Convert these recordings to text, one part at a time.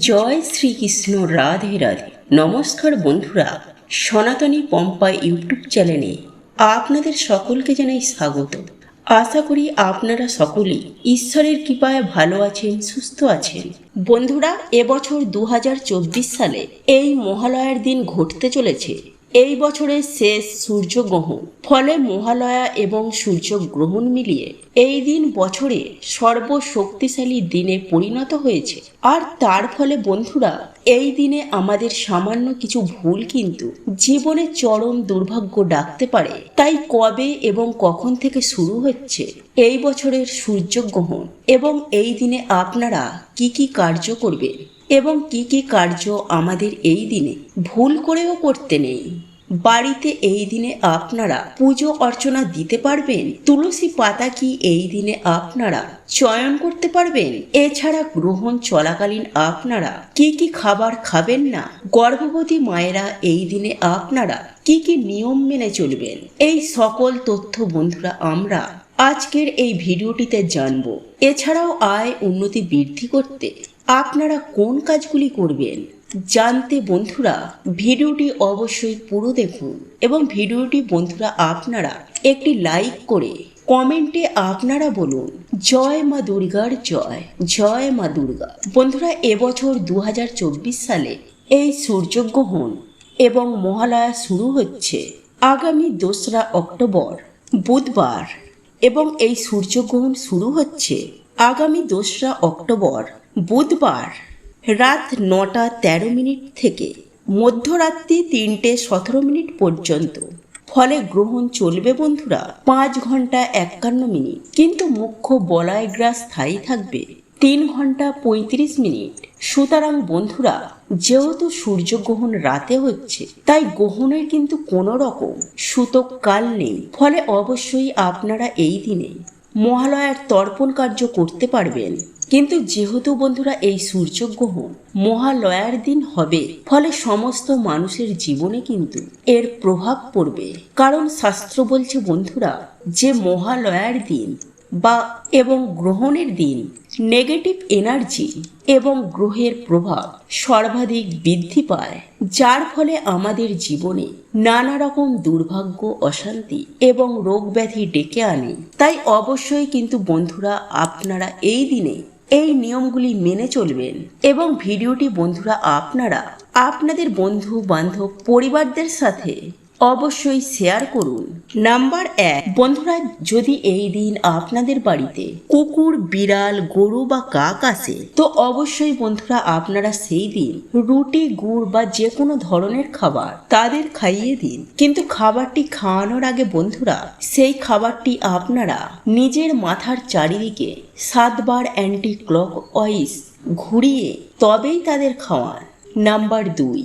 জয় শ্রীকৃষ্ণ, রাধে রাধে। নমস্কার বন্ধুরা, সনাতনী পম্পা ইউটিউব চ্যানেলে আপনাদের সকলকে জানাই স্বাগত। আশা করি আপনারা সকলেই ঈশ্বরের কৃপায় ভালো আছেন, সুস্থ আছেন। বন্ধুরা, এবছর 2024 সালে এই মহালয়ার দিন ঘটতে চলেছে এই বছরের শেষ সূর্যগ্রহণ। ফলে মহালয়া এবং সূর্যগ্রহণ মিলিয়ে এই দিন বছরে সর্বশক্তিশালী দিনে পরিণত হয়েছে। আর তার ফলে বন্ধুরা, এই দিনে আমাদের সামান্য কিছু ভুল কিন্তু জীবনে চরম দুর্ভাগ্য ডাকতে পারে। তাই কবে এবং কখন থেকে শুরু হচ্ছে এই বছরের সূর্যগ্রহণ এবং এই দিনে আপনারা কি কি কার্য করবেন এবং কি কি কার্য আমাদের এই দিনে ভুল করেও করতে নেই। বাড়িতে এই দিনে আপনারা পুজো অর্চনা দিতে পারবেন। তুলসী পাতা কি এই দিনে আপনারা চয়ন করতে পারবেন। এছাড়া গ্রহণ চলাকালীন আপনারা কি কি খাবার খাবেন না। গর্ভবতী মায়েরা এই দিনে আপনারা কি কি নিয়ম মেনে চলবেন। এই সকল তথ্য বন্ধুরা আমরা আজকের এই ভিডিওটিতে জানব। এছাড়াও আয় উন্নতি বৃদ্ধি করতে আপনারা কোন কাজগুলি করবেন জানতে বন্ধুরা ভিডিওটি অবশ্যই পুরো দেখুন এবং ভিডিওটি বন্ধুরা আপনারা একটি লাইক করে কমেন্টে আপনারা বলুন জয় মা দুর্গার জয়, জয় মা দুর্গা। বন্ধুরা, এবছর 2024 সালে এই সূর্যগ্রহণ এবং মহালয়া শুরু হচ্ছে আগামী 2রা অক্টোবর বুধবার এবং এই সূর্যগ্রহণ শুরু হচ্ছে আগামী 2রা অক্টোবর বুধবার রাত 9টা 13 মিনিট থেকে মধ্যরাত্রি 3টে 17 মিনিট পর্যন্ত। ফলে গ্রহণ চলবে বন্ধুরা 5 ঘন্টা 51 মিনিট, কিন্তু মুখ্য বলয় গ্রাস স্থায়ী থাকবে 3 ঘন্টা 35 মিনিট। সুতরাং বন্ধুরা, যেহেতু সূর্যগ্রহণ রাতে হচ্ছে তাই গ্রহণের কিন্তু কোনো রকম সূতক কাল নেই। ফলে অবশ্যই আপনারা এই দিনে মহালয়ার তর্পণ কার্য করতে পারবেন। কিন্তু যেহেতু বন্ধুরা এই সূর্যগ্রহণ মহালয়ার দিন হবে, ফলে সমস্ত মানুষের জীবনে কিন্তু এর প্রভাব পড়বে। কারণ শাস্ত্র বলছে বন্ধুরা যে মহালয়ার দিন এবং গ্রহণের দিন নেগেটিভ এনার্জি এবং গ্রহের প্রভাব সর্বাধিক বৃদ্ধি পায়, যার ফলে আমাদের জীবনে নানা রকম দুর্ভাগ্য, অশান্তি এবং রোগ ব্যাধি ডেকে আনে। তাই অবশ্যই কিন্তু বন্ধুরা আপনারা এই দিনে এই নিয়মগুলি মেনে চলবেন এবং ভিডিওটি বন্ধুরা আপনারা আপনাদের বন্ধু বান্ধব পরিবারদের সাথে অবশ্যই শেয়ার করুন। নাম্বার 1, বন্ধুরা, যদি এই দিন আপনাদের বাড়িতে কুকুর, বিড়াল, গরু বা কাক আসে তো অবশ্যই বন্ধুরা আপনারা সেই দিন রুটি, গুড় বা যে কোনো ধরনের খাবার তাদের খাইয়ে দিন। কিন্তু খাবারটি খাওয়ানোর আগে বন্ধুরা সেই খাবারটি আপনারা নিজের মাথার চারিদিকে 7 বার অ্যান্টি ক্লকওয়াইজ ঘুরিয়ে তবেই তাদের খাওয়ান। নাম্বার 2,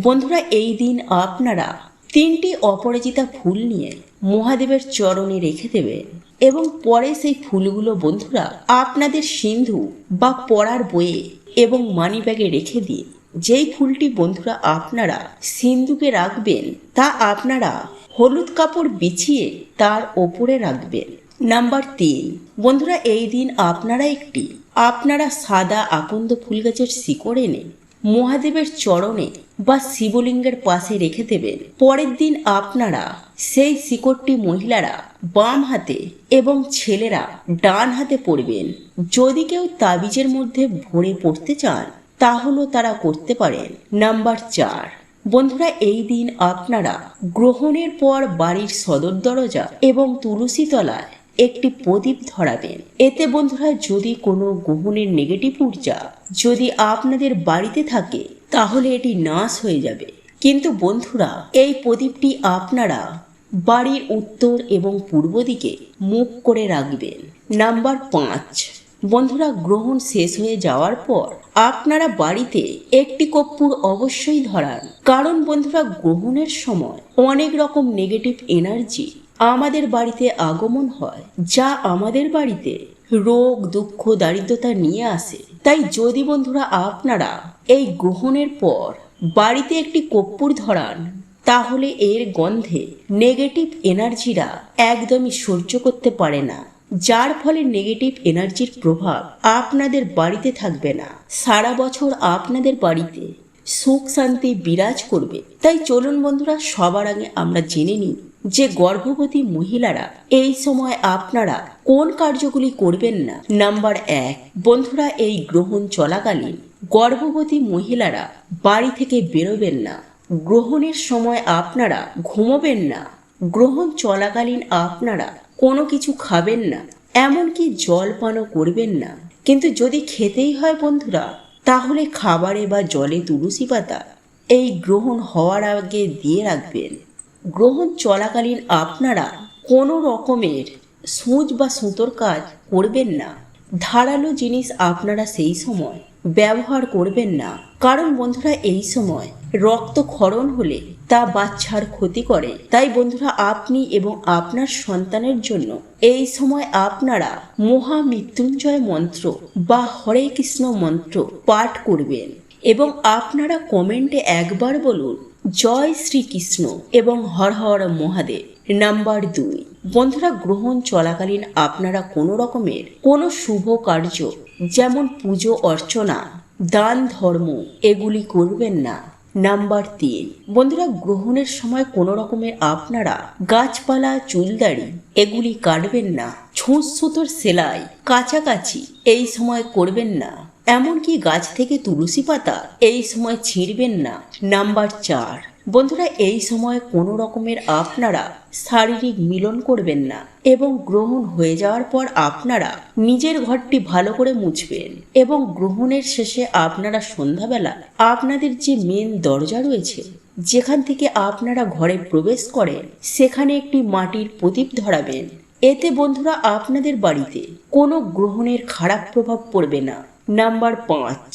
বন্ধুরা, এই দিন আপনারা 3টি অপরাজিতা ফুল নিয়ে মহাদেবের চরণে রেখে দেবেন এবং পরে সেই ফুলগুলো বন্ধুরা আপনাদের সিন্ধু বা পড়ার বইয়ে এবং মানি ব্যাগে রেখে দিন। যেই ফুলটি বন্ধুরা আপনারা সিন্ধুকে রাখবেন তা আপনারা হলুদ কাপড় বিছিয়ে তার ওপরে রাখবেন। নাম্বার 3, বন্ধুরা, এই দিন আপনারা সাদা আকন্দ ফুল গাছের শিকড় এনে মহাদেবের চরণে বা শিবলিঙ্গের পাশে রেখে দেবেন। পরের দিন আপনারা সেই শিকড়টি মহিলারা বাম হাতে এবং ছেলেরা ডান হাতে পড়বেন। যদি কেউ তাবিজের মধ্যে ভরে পড়তে চান তাহলেও তারা করতে পারেন। নাম্বার 4, বন্ধুরা, এই দিন আপনারা গ্রহণের পর বাড়ির সদর দরজা এবং তুলসী তলায় একটি প্রদীপ ধরাবেন। এতে বন্ধুরা যদি কোনো গ্রহণের নেগেটিভ ঊর্জা যদি আপনাদের বাড়িতে থাকে তাহলে এটি নাশ হয়ে যাবে। কিন্তু বন্ধুরা এই প্রদীপটি আপনারা বাড়ির উত্তর এবং পূর্ব দিকে মুখ করে রাখবেন। নাম্বার 5, বন্ধুরা, গ্রহণ শেষ হয়ে যাওয়ার পর আপনারা বাড়িতে একটি কর্পূর অবশ্যই ধরান। কারণ বন্ধুরা গ্রহণের সময় অনেক রকম নেগেটিভ এনার্জি আমাদের বাড়িতে আগমন হয়, যা আমাদের বাড়িতে রোগ, দুঃখ, দারিদ্রতা নিয়ে আসে। তাই যদি বন্ধুরা আপনারা এই গ্রহণের পর বাড়িতে একটি কর্পূর ধরান তাহলে এর গন্ধে নেগেটিভ এনার্জিরা একদমই সহ্য করতে পারে না, যার ফলে নেগেটিভ এনার্জির প্রভাব আপনাদের বাড়িতে থাকবে না। সারা বছর আপনাদের বাড়িতে সুখ শান্তি বিরাজ করবে। তাই চলুন বন্ধুরা, সবার আগে আমরা জেনে নিই যে গর্ভবতী মহিলারা এই সময় আপনারা কোন কার্যগুলি করবেন না। নাম্বার 1, বন্ধুরা, এই গ্রহণ চলাকালীন গর্ভবতী মহিলারা বাড়ি থেকে বেরোবেন না। গ্রহণের সময় আপনারা ঘুমোবেন না। গ্রহণ চলাকালীন আপনারা কোনো কিছু খাবেন না, এমনকি জল পানও করবেন না। কিন্তু যদি খেতেই হয় বন্ধুরা, তাহলে খাবারে বা জলে তুলসী পাতা এই গ্রহণ হওয়ার আগে দিয়ে রাখবেন। গ্রহণ চলাকালীন আপনারা কোনো রকমের সূচ বা সুতোর কাজ করবেন না। ধারালো জিনিস আপনারা সেই সময় ব্যবহার করবেন না, কারণ বন্ধুরা এই সময় রক্তক্ষরণ হলে তা বাচ্চার ক্ষতি করে। তাই বন্ধুরা, আপনি এবং আপনার সন্তানের জন্য এই সময় আপনারা মহামৃত্যুঞ্জয় মন্ত্র বা হরে কৃষ্ণ মন্ত্র পাঠ করবেন এবং আপনারা কমেন্টে একবার বলুন জয় শ্রীকৃষ্ণ এবং হর হর মহাদেব। নাম্বার 2, বন্ধুরা, গ্রহণ চলাকালীন আপনারা কোনো রকমের কোনো শুভ কার্য যেমন পুজো অর্চনা, দান ধর্ম এগুলি করবেন না। নাম্বার 3, বন্ধুরা, গ্রহণের সময় কোনো রকমের আপনারা গাছপালা, চুলদাড়ি এগুলি কাটবেন না। ছুঁচ সুতোর সেলাই কাছাকাছি এই সময় করবেন না। এমনকি গাছ থেকে তুলসী পাতা এই সময় ছিঁড়বেন না। নাম্বার 4, বন্ধুরা, এই সময় কোনো রকমের আপনারা শারীরিক মিলন করবেন না এবং গ্রহণ হয়ে যাওয়ার পর আপনারা নিজের ঘরটি ভালো করে মুছবেন এবং গ্রহণের শেষে আপনারা সন্ধ্যাবেলা আপনাদের যে মেন দরজা রয়েছে, যেখান থেকে আপনারা ঘরে প্রবেশ করেন, সেখানে একটি মাটির প্রদীপ ধরাবেন। এতে বন্ধুরা আপনাদের বাড়িতে কোনো গ্রহণের খারাপ প্রভাব পড়বে না। নাম্বার 5,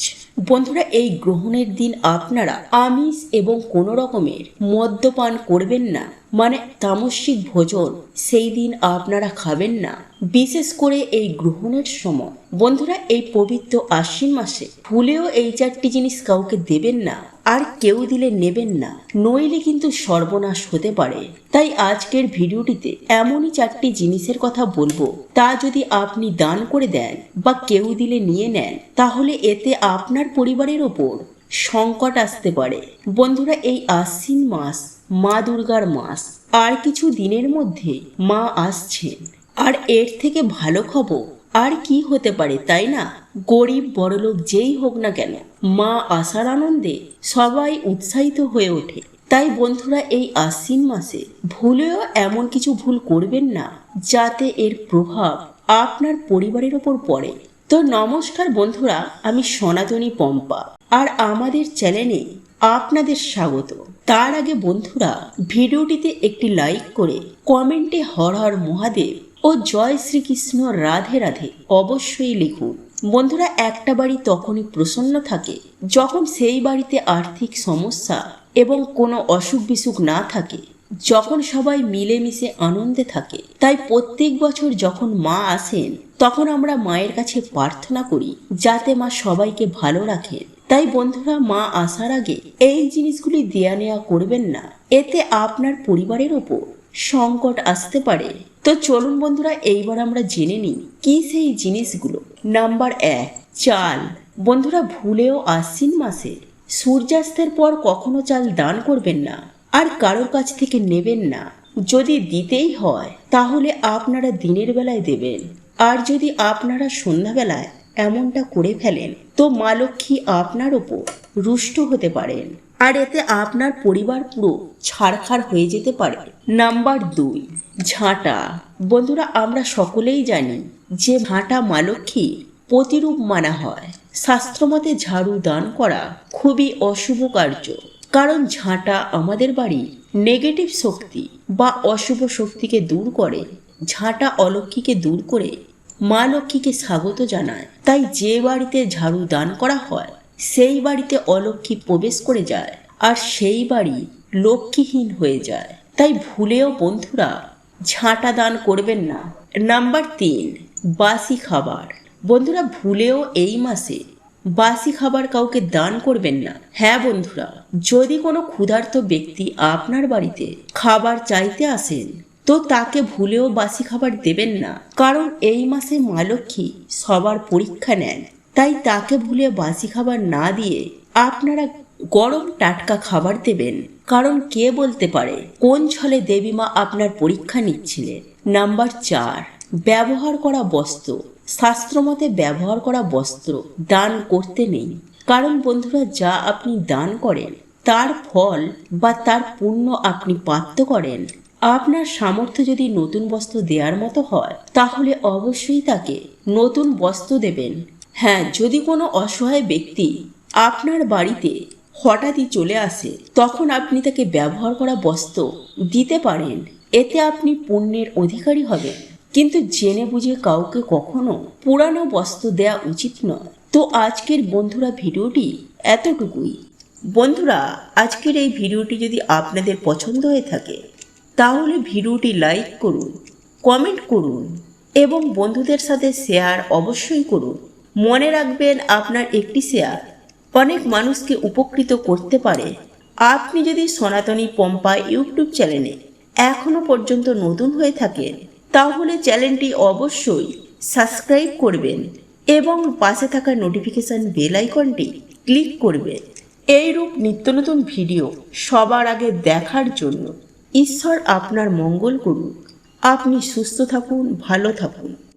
বন্ধুরা, এই গ্রহণের দিন আপনারা আমিষ এবং কোনো রকমের মদ্যপান করবেন না, মানে তামসিক ভোজন সেই দিন আপনারা খাবেন না। বিশেষ করে এই গ্রহণের সময় বন্ধুরা, এই পবিত্র আশ্বিন মাসে ভুলেও এই 4টি জিনিস কাউকে দেবেন না, আর কেউ দিলে নেবেন না, নইলে কিন্তু সর্বনাশ হতে পারে। তাই আজকের ভিডিওটিতে এমনই 4টি জিনিসের কথা বলবো, তা যদি আপনি দান করে দেন বা কেউ দিলে নিয়ে নেন, তাহলে এতে আপনার পরিবারের ওপর সংকট আসতে পারে। বন্ধুরা, এই আশ্বিন মাস মা দুর্গার মাস, আর কিছু দিনের মধ্যে মা আসছেন, আর এর থেকে ভালো খবর আর কি হতে পারে, তাই না? গরিব বড়লোক যেই হোক না কেন, মা আসার আনন্দে সবাই উৎসাহিত হয়ে ওঠে। তাই বন্ধুরা, এই আশ্বিন মাসে ভুলেও এমন কিছু ভুল করবেন না যাতে এর প্রভাব আপনার পরিবারের ওপর পড়ে। তো নমস্কার বন্ধুরা, আমি সনাতনী পম্পা, আর আমাদের চ্যানেলে আপনাদের স্বাগত। তার আগে বন্ধুরা, ভিডিওটিতে একটি লাইক করে কমেন্টে হর হর মহাদেব ও জয় শ্রীকৃষ্ণ রাধে রাধে অবশ্যই লিখুন। বন্ধুরা, একটা বাড়ি তখনই প্রসন্ন থাকে যখন সেই বাড়িতে আর্থিক সমস্যা এবং কোনো অসুখ বিসুখ না থাকে, যখন সবাই মিলেমিশে আনন্দে থাকে। তাই প্রত্যেক বছর যখন মা আসেন, তখন আমরা মায়ের কাছে প্রার্থনা করি যাতে মা সবাইকে ভালো রাখেন। তাই বন্ধুরা, মা আসার আগে এই জিনিসগুলি দেয়া নেওয়া করবেন না, এতে আপনার পরিবারের ওপর সংকট আসতে পারে। তো চলুন বন্ধুরা, এইবার আমরা জেনে নিই কি সেই জিনিসগুলো। নাম্বার 1, চাল। বন্ধুরা, ভুলেও আশ্বিন মাসে সূর্যাস্তের পর কখনো চাল দান করবেন না, আর কারোর কাছ থেকে নেবেন না। যদি দিতেই হয় তাহলে আপনারা দিনের বেলায় দেবেন, আর যদি আপনারা সন্ধ্যাবেলায় এমনটা করে ফেলেন তো মা লক্ষ্মী আপনার ওপর রুষ্ট হতে পারেন, আর এতে আপনার পরিবার পুরো ছাড়খাড় হয়ে যেতে পারে। নাম্বার 2, ঝাঁটা। বন্ধুরা, আমরা সকলেই জানি যে ঝাঁটা মা লক্ষ্মীর প্রতিরূপ মানা হয়। শাস্ত্রমতে ঝাড়ু দান করা খুবই অশুভ কার্য, কারণ ঝাঁটা আমাদের বাড়ির নেগেটিভ শক্তি বা অশুভ শক্তিকে দূর করে। ঝাঁটা অলক্ষ্মীকে দূর করে মা লক্ষ্মীকে স্বাগত জানায়। তাই যে বাড়িতে ঝাড়ু দান করা হয় সেই বাড়িতে অলক্ষ্মী প্রবেশ করে যায়, আর সেই বাড়ি লক্ষ্মীহীন হয়ে যায়। তাই ভুলেও বন্ধুরা ঝাঁটা দান করবেন না। নাম্বার 3, বাসি খাবার। বন্ধুরা, ভুলেও এই মাসে বাসি খাবার কাউকে দান করবেন না। হ্যাঁ বন্ধুরা, যদি কোনো ক্ষুধার্ত ব্যক্তি আপনার বাড়িতে খাবার চাইতে আসেন, তো তো তাকে ভুলেও বাসি খাবার দেবেন না, কারণ এই মাসে মা লক্ষ্মী সবার পরীক্ষা নেন। তাই তাকে ভুলে বাসি খাবার না দিয়ে আপনারা গরম টাটকা খাবার দেবেন, কারণ কে বলতে পারে কোন ছলে দেবী মা আপনার পরীক্ষা নিচ্ছিলেন। নাম্বার 4, ব্যবহার করা বস্ত্র। শাস্ত্রমতে ব্যবহার করা বস্ত্র দান করতে নেই, কারণ বন্ধুরা যা আপনি দান করেন তার ফল বা তার পুণ্য আপনি প্রাপ্ত করেন। আপনার সামর্থ্য যদি নতুন বস্ত্র দেওয়ার মতো হয় তাহলে অবশ্যই তাকে নতুন বস্ত্র দেবেন। হ্যাঁ, যদি কোনো অসহায় ব্যক্তি আপনার বাড়িতে হঠাৎই চলে আসে তখন আপনি তাকে ব্যবহার করা বস্ত্র দিতে পারেন, এতে আপনি পুণ্যের অধিকারী হবেন। কিন্তু জেনে বুঝে কাউকে কখনো পুরানো বস্ত্র দেওয়া উচিত নয়। তো আজকের বন্ধুরা ভিডিওটি এতটুকুই। বন্ধুরা, আজকের এই ভিডিওটি যদি আপনাদের পছন্দ হয়ে থাকে তাহলে ভিডিওটি লাইক করুন, কমেন্ট করুন এবং বন্ধুদের সাথে শেয়ার অবশ্যই করুন। মনে রাখবেন, আপনার একটি শেয়ার অনেক মানুষকে উপকৃত করতে পারে। আপনি যদি সনাতনী পম্পা ইউটিউব চ্যানেলে এখনো পর্যন্ত নতুন হয়ে থাকেন তাহলে চ্যানেলটি অবশ্যই সাবস্ক্রাইব করবেন এবং পাশে থাকা নোটিফিকেশন বেল আইকনটি ক্লিক করবেন এইরূপ নিত্য নতুন ভিডিও সবার আগে দেখার জন্য। ঈশ্বর আপনার মঙ্গল করুন। আপনি সুস্থ থাকুন, ভালো থাকুন।